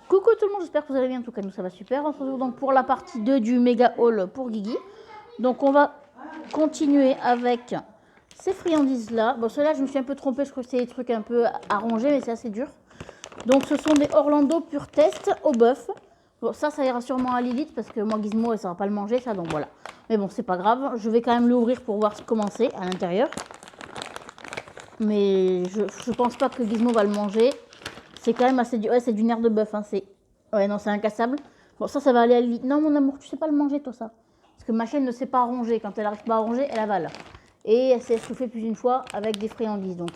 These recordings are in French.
Coucou tout le monde, j'espère que vous allez bien. En tout cas, nous ça va super. On se retrouve donc pour la partie 2 du méga haul pour Guigui. Donc on va continuer avec ces friandises là. Bon, ceux-là, je me suis un peu trompée. Je crois que c'est des trucs un peu arrangés, mais c'est assez dur. Donc ce sont des Orlando Pure Test au bœuf. Bon, ça ira sûrement à Lilith parce que moi Gizmo, elle ne va pas le manger ça, donc voilà. Mais bon, c'est pas grave. Je vais quand même l'ouvrir pour voir comment c'est à l'intérieur. Mais je pense pas que Gizmo va le manger. C'est quand même assez dur. Ouais, c'est du nerf de bœuf. Hein. Ouais, non, c'est incassable. Bon, ça va aller à Lilith. Non, mon amour, tu sais pas le manger, toi, ça. Parce que ma chaîne ne sait pas ronger. Quand elle n'arrive pas à ronger, elle avale. Et elle s'est essoufflée plus d'une fois avec des friandises. Donc,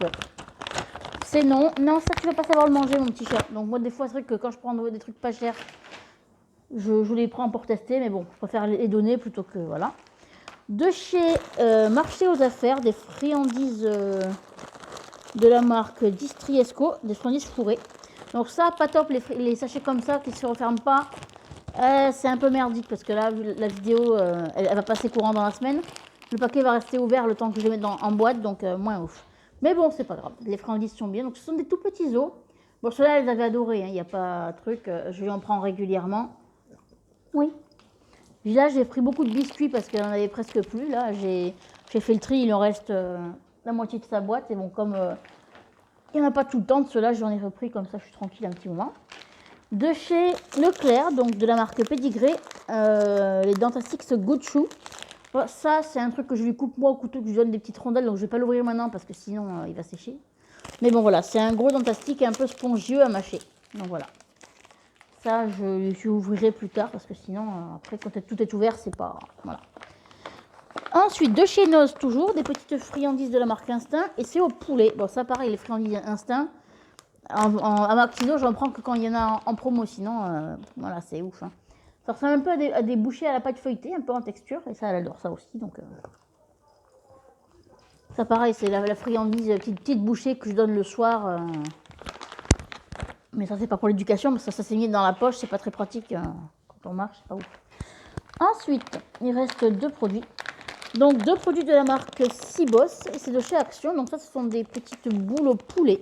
c'est non. Non, ça, tu vas pas savoir le manger, mon petit chat. Donc, moi, des fois, c'est vrai que quand je prends des trucs pas chers, je les prends pour tester. Mais bon, je préfère les donner plutôt que. Voilà. De chez Marché aux Affaires, des friandises de la marque Distriesco, des friandises fourrées. Donc ça, pas top, les sachets comme ça qui ne se referment pas, c'est un peu merdique parce que là, la vidéo, elle va passer courant dans la semaine. Le paquet va rester ouvert le temps que je vais mettre en boîte, donc moins ouf. Mais bon, c'est pas grave, les friandises sont bien. Donc ce sont des tout petits os. Bon, ceux-là, elles avaient adoré, il n'y a pas de truc, je lui en prends régulièrement. Oui. Là, j'ai pris beaucoup de biscuits parce qu'il n'y en avait presque plus. Là, j'ai fait le tri, il en reste la moitié de sa boîte. Et bon, comme il n'y en a pas tout le temps de ceux-là, j'en ai repris comme ça, je suis tranquille un petit moment. De chez Leclerc, donc de la marque Pédigré, les Dentastix Good Chew. Bon, ça, c'est un truc que je lui coupe moi au couteau, que je lui donne des petites rondelles, donc je ne vais pas l'ouvrir maintenant parce que sinon il va sécher. Mais bon, voilà, c'est un gros dentastique un peu spongieux à mâcher. Donc voilà. Ça, je ouvrirai plus tard parce que sinon, après, quand tout est ouvert, c'est pas. Voilà. Ensuite, de chez Noz, toujours, des petites friandises de la marque Instinct. Et c'est au poulet. Bon, ça, pareil, les friandises Instinct. À Maxino, j'en prends que quand il y en a en promo. Sinon, voilà, c'est ouf. Hein. Ça ressemble un peu à des bouchées à la pâte feuilletée, un peu en texture. Et ça, elle adore ça aussi. Donc, ça, pareil, c'est la friandise, petite bouchée que je donne le soir. Mais ça, c'est pas pour l'éducation, parce que ça s'est mis dans la poche, c'est pas très pratique quand on marche, c'est pas ouf. Ensuite, il reste deux produits. Donc, deux produits de la marque Cibos, et c'est de chez Action. Donc, ça, ce sont des petites boules au poulet.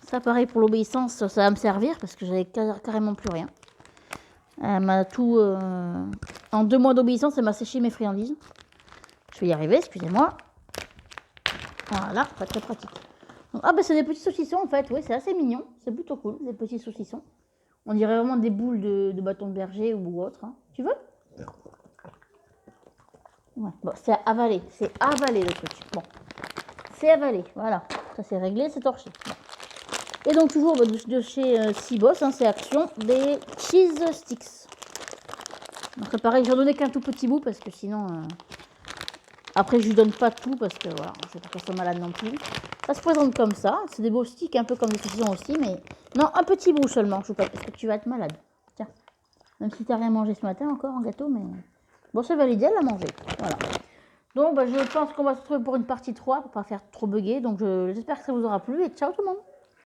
Ça, pareil, pour l'obéissance, ça va me servir, parce que j'avais carrément plus rien. Elle m'a tout... En 2 mois d'obéissance, elle m'a séché mes friandises. Je vais y arriver, excusez-moi. Voilà, pas très pratique. Ah bah c'est des petits saucissons en fait, oui c'est assez mignon, c'est plutôt cool, des petits saucissons. On dirait vraiment des boules de bâton de berger ou autre. Hein. Tu veux? Ouais. Bon, c'est avalé le truc. Bon, c'est avalé, voilà. Ça c'est réglé, c'est torché. Bon. Et donc toujours de chez Cibos, hein, c'est Action, des cheese sticks. Donc c'est pareil, j'en donnais qu'un tout petit bout parce que sinon... Après je lui donne pas tout parce que voilà, je ne veux pas qu'elle soit malade non plus. Ça se présente comme ça. C'est des beaux sticks, un peu comme des saucissons aussi, mais non, un petit bout seulement, je parce que tu vas être malade. Tiens, même si tu n'as rien mangé ce matin encore en gâteau, mais bon, c'est validé, elle l'a mangé. Voilà. Donc, bah, je pense qu'on va se retrouver pour une partie 3 pour pas faire trop bugger. Donc, j'espère que ça vous aura plu et ciao tout le monde.